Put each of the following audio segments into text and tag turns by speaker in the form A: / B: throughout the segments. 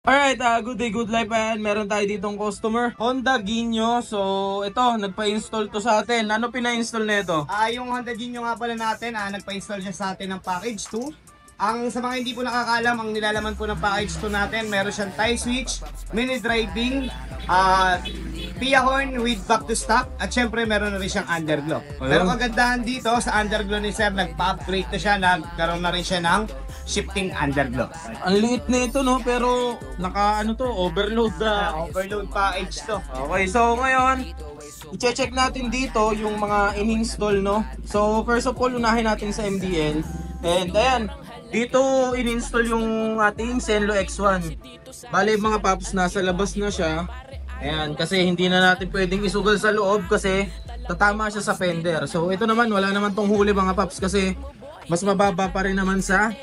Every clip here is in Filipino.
A: Alright, good day, good life. Ayan, meron tayo ditong customer, Honda Genio. So, ito, nagpa-install to sa atin. Ano pina-install nito?
B: Yung Honda Genio nga pala natin, nagpa-install siya sa atin ng package 2. Sa mga hindi po nakakaalam, ang nilalaman po ng package 2 natin, meron siyang tie switch, mini driving, PIA horn with back to stock, at syempre meron na rin siyang underglow. Pero kagandahan dito sa underglow ni Sir, nagpa-upgrade na siya, nagkaroon na rin siya ng shifting underglow.
A: Ang liit na ito, no? Pero naka ano to, overload na.
B: Overload package to.
A: Okay, so ngayon, i-check natin dito yung mga in-install, no? So, first of all, unahin natin sa MDL. And ayan, dito in-install yung ating Zenlo X1. Bale, mga paps, nasa labas na siya. Ayan, kasi hindi na natin pwedeng isugal sa loob kasi tatama siya sa fender. So, ito naman, wala naman tong huli mga paps kasi mas mababa pa rin naman sa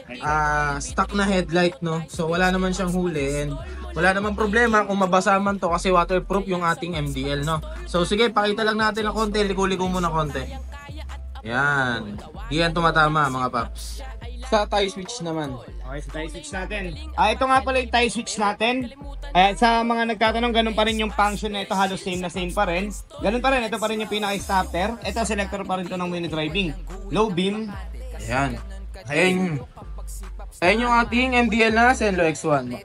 A: stock na headlight, no? So wala naman siyang huli and wala naman problema kung mabasa man to kasi waterproof yung ating MDL, no? So sige, pakita lang natin ng konti, liko-liko muna konti. Yan, di yan tumatama mga paps. Sa tie switch naman.
B: Okay, sa tie switch natin. Ito nga pala yung tie switch natin. Sa mga nagtatanong, ganun pa rin yung function na ito, halos same na same pa rin. Ganun pa rin, ito pa rin yung pinaka-starter. Ito, selector pa rin ito ng mini driving. Low beam.
A: Ayan. Ayan yung ating MDL na Zenlo X1.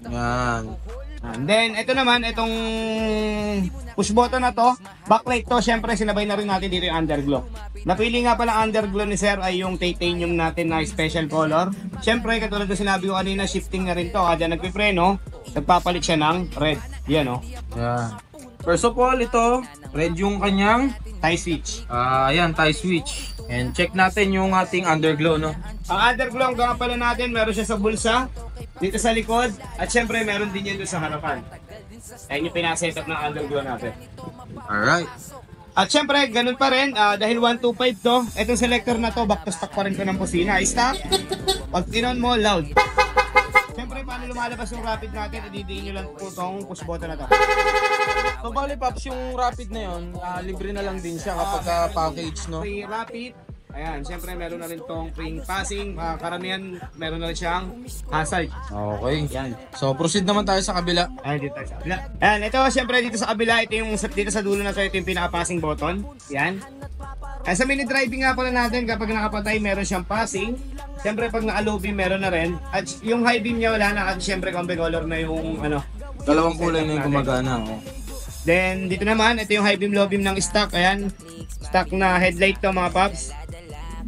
A: Ayan.
B: And then, ito naman, itong push button na to, backlight to, syempre sinabay na rin natin dito yung underglow. Napili nga pala underglow ni Sir ay yung titanium natin na special color. Syempre, katulad na sinabi ko kanina, shifting na rin to. Kaya nagpipreno, nagpapalit siya ng red. Yan, o.
A: Ayan. First of all, ito, red yung kanyang
B: tie switch.
A: Ayan, tie switch. And check natin yung ating underglow, no?
B: Ang underglow, ang gama pala natin, meron siya sa bulsa, dito sa likod, at syempre meron din yan doon sa harapan. Ayan yung pinasetup ng underglow natin.
A: Alright.
B: At syempre, ganun pa rin, dahil 125 to, itong selector na to, back to stock pa rin to ng busina. Stop. Pag tinon mo, loud. Syempre, paano lumalabas yung rapid natin, ididiin nyo lang po itong push button na to.
A: So bali Pops, yung rapid na yun, libre na lang din siya kapag package, no?
B: Free rapid. Ayan, syempre meron na rin tong free passing. Karamihan, meron na rin siyang hazard.
A: Okay.
B: Yan.
A: So proceed naman tayo sa kabila.
B: Ayan, dito tayo sa kabila. Ayan, ito syempre dito sa kabila, ito yung dito sa dulo na to, ito yung pinaka-passing button. Yan. Sa mini driving nga pala natin, kapag nakapatay, meron siyang passing. Syempre pag naka-low beam, meron na rin. At yung high beam niya wala na, at syempre combi color na yung
A: Dalawang kulay na yung gumagana. Oh.
B: Then dito naman, ito yung high beam, low beam ng stock. Ayan, stock na headlight to mga paps.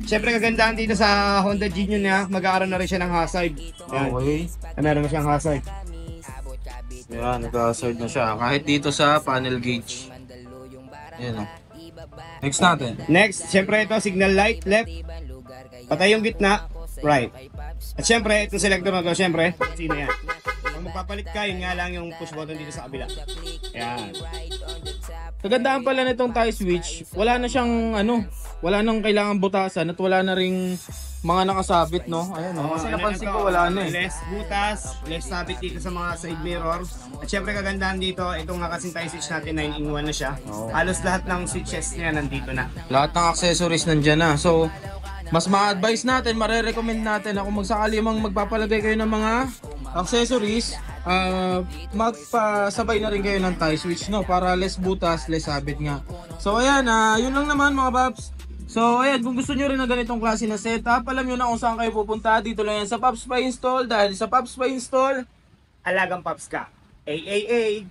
B: Siyempre kagandahan dito sa Honda Genio niya, magkakaroon na rin siya ng hazard. Ayan.
A: Okay.
B: Meron na siyang hazard.
A: Ayan, nag-hazard na siya. Kahit dito sa panel gauge. Ayan, oh. Next natin.
B: Next, siyempre ito, signal light, left. Patay yung gitna, right. At siyempre, itong selector na to, siyempre, sino yan? Kung magpapalit ka, yun nga lang yung push button dito sa kabila. Ayan.
A: Kagandaan pala nitong tie switch, wala na siyang wala nang kailangan butasan at wala na ring mga nakasabit, no? Ayan, oh. Kasi napansin ko wala na eh.
B: Less butas, less sabit dito sa mga side mirror. At syempre kagandahan dito, itong kasing tie switch natin 9-in-1 na siya. Halos lahat ng switches niya nandito na.
A: Lahat ng accessories nandiyan na. So, mas ma-advise natin, mare-recommend natin na kung magsakali mang magpapalagay kayo ng mga accessories, magpasabay na rin kayo ng tie switch, no? Para less butas, less sabit nga. So, ayan, yun lang naman mga paps. So, ayan, kung gusto nyo rin ng ganitong klase na setup, alam nyo na kung saan kayo pupunta. Dito lang yan sa Pops Pa Install. Dahil sa Pops Pa Install,
B: Alagang Paps ka. AAA.